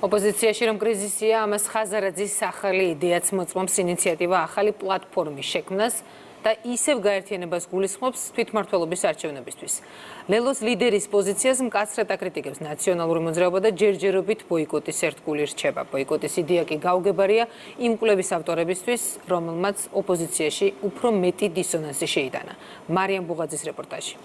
ოპოზიციაში რომ კრიზისია, ამას ხაზარაძის სახელი იდეაც მოწმობს ინიციატივა ახალი პლატფორმის შექმნას და ისევ გაერთიანებას გულისხმობს თვითმმართველობის არჩევნებისთვის. ლელოს ლიდერის პოზიციას მკაცრად აკრიტიკებს ნაციონალური მოძრაობა და ჯერჯერობით ბოიკოტის ერთგული რჩება. ბოიკოტის იდეა კი გაუგებარია იმ კვლევის ავტორებისთვის, რომელმაც ოპოზიციაში უფრო მეტი დისონანსი შეიტანა. მარიამ ბუღაძის რეპორტაჟი.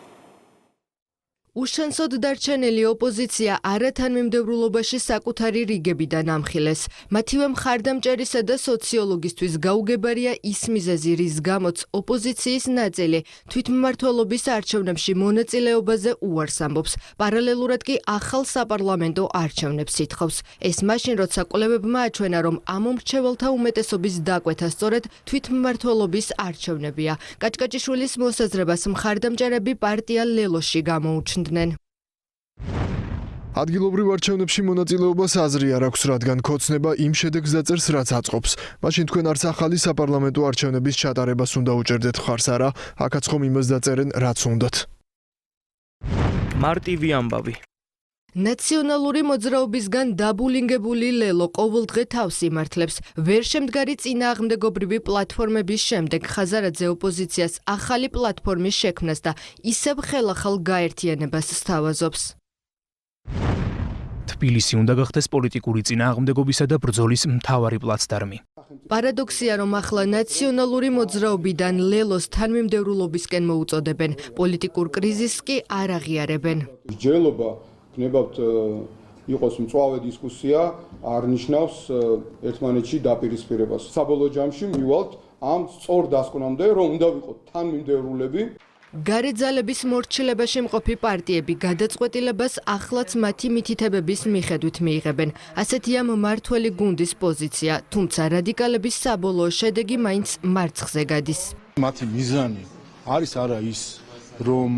უშანსოდ დარჩენილი ოპოზიცია არათანმიმდევრულობაში საკუთარი რიგებიდან ამხილეს. მათივე მხარდამჭერისა და სოციოლოგისთვის გაუგებარია ის მიზეზი, რის გამოც ოპოზიციის ნაწილი თვითმმართველობის არჩევნებში მონაწილეობაზე უარს ამბობს. პარალელურად კი ახალ საპარლამენტო არჩევნებს ითხოვს. ეს მაშინ, როცა კვლევებმა აჩვენა, რომ ამ მომრჩეველთა უმეტესობის დაკვეთა სწორედ თვითმმართველობის არჩევნებია. კაჭკაჭიშვილის მოსაზრებას მხარდამჭერები პარტია ლელოში გამოუჩნდნენ. ადგილობრივ არჩევნებში მონაწილეობას აზრი არ აქვს, რადგან ქოცნება იმ შედეგს დაწერს, რაც აწყობს. მაშინ თქვენ არც ახალი საპარლამენტო არჩევნების ჩატარებას უნდა უჭერდეთ ხარს არა, აქაც ხომ იმას დაწერენ, რაც უნდათ. მარტივი ამბავი. ნაციონალური მოძრაობისგან დაბულინგებული ლელო ყოველდღე თავს იმართლებს. ვერ შემდგარი წინააღმდეგობრივი პლატფორმების შემდეგ ხაზარაძე ოპოზიციას ახალი პლატფორმის შექმნას და ისევ ხელახალ გაერთიანებას სთავაზობს. თბილისი უნდა გახდეს პოლიტიკური წინააღმდეგობისა და ბრძოლის მთავარი პლაცდარმი. პარადოქსია, რომ ახლა ნაციონალური მოძრაობიდან ლელოს თანმიმდევრულობისკენ მოუწოდებენ, პოლიტიკურ კრიზისს კი არ აღიარებენ. მსჯელობა გნებავთ იყოს მწვავე დისკუსია, არ ნიშნავს ერთმანეთში დაპირისპირებას. საბოლოო ჯამში მივალთ ამ სწორ დასკვნამდე, რომ უნდა ვიყოთ თანმიმდევრულები. გარე ძალების მორჩილებაში მყოფი პარტიები გადაწყვეტილებას ახლაც მათი მითითებების მიხედვით მიიღებენ. ასეთია მმართველი გუნდის პოზიცია, თუმცა რადიკალების საბოლოო შედეგი მაინც მარცხზე გადის. მათი მიზანი არის არა ის, რომ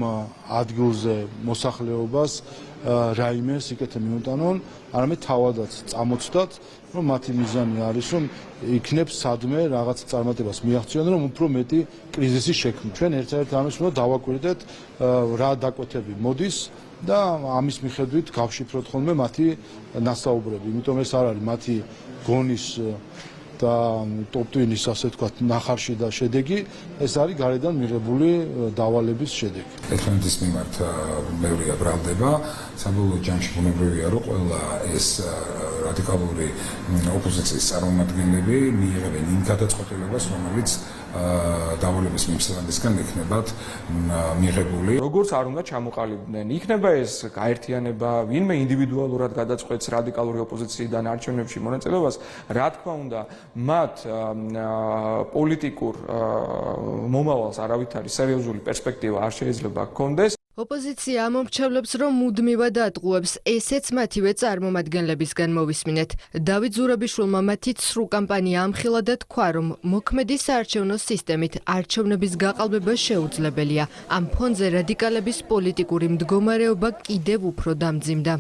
ადგილზე მოსახლეობას რაიმე სიკეთე მიუტანონ, არამედ თავადაც წამოწდათ, რომ მათი მიზანი არის, რომ იქნებს სადმე რაღაც წარმატებას მიაღწიონ, რომ უფრო მეტი კრიზისი შექმნას. ჩვენ ერთ-ერთ ამის უნდა დავაკვირდეთ, რა დაკვეთები მოდის და ამის მიხედვით გავშიფროთ ხოლმე მათი ნასაუბრები. იმიტომ ეს არ არის მათი გონის და ტოპ-ტვინის, ასე ვთქვათ, ნახარში და შედეგი, ეს არის გარედან მიღებული დავალების შედეგი. ერთმანეთის მიმართ მეორეა ბრალდება, საბოლოო ჯამში ბუნებრივია, რომ ყველა ეს რადიკალური ოპოზიციის წარმომადგენლები მიიღებენ იმ გადაწყვეტილებას, რომელიც დავალების მიმსვლელისგან იქნებათ მიღებული. როგორც არ უნდა ჩამოყალიბდნენ, იქნება ეს გაერთიანება, ვინმე ინდივიდუალურად გადაწყვეტს რადიკალური ოპოზიციიდან არჩევნებში მონაწილეობას, რა თქმა უნდა, მათ პოლიტიკურ მომავალს არავითარი სერიოზული პერსპექტივა არ შეიძლება ჰქონდეს. ოპოზიცია ამომრჩევლებს, რომ მუდმივად ატყუებს, ესეც მათივე წარმომადგენლებისგან მოვისმინეთ. დავით ზურაბიშვილმა მათი ცრუ კამპანია ამხილა და თქვა, რომ მოქმედი საარჩევნო სისტემით არჩევნების გაყალბება შეუძლებელია. ამ ფონზე რადიკალების პოლიტიკური მდგომარეობა კიდევ უფრო დამძიმდა.